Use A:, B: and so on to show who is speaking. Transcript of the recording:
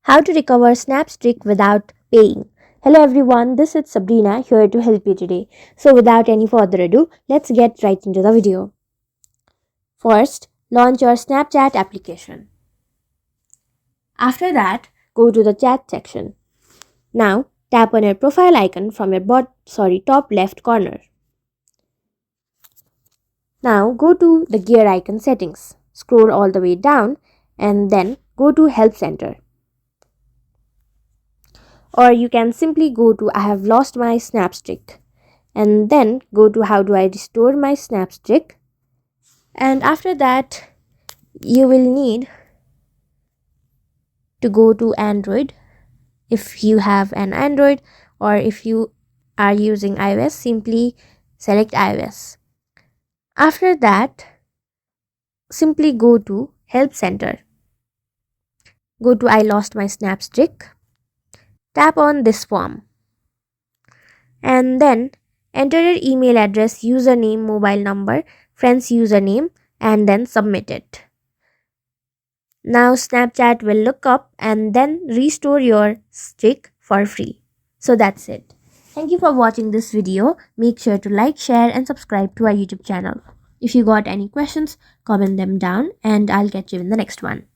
A: How to recover Snap streak without paying. Hello everyone, this is Sabrina here to help you today. So without any further ado, let's get right into the video. First, launch your Snapchat application. After that, go to the chat section. Now, tap on your profile icon from your top left corner. Now, go to the gear icon settings. Scroll all the way down and then go to Help Center. Or you can simply go to I have lost my Snap streak and then go to how do I restore my Snap streak, and after that you will need to go to Android if you have an Android, or if you are using iOS, simply select iOS. After that, simply go to Help Center. Go to I lost my Snap streak. Tap on this form and then enter your email address, username, mobile number, friend's username, and then submit it. Now Snapchat will look up and then restore your streak for free. So that's it. Thank you for watching this video. Make sure to like, share, and subscribe to our YouTube channel. If you got any questions, comment them down and I'll catch you in the next one.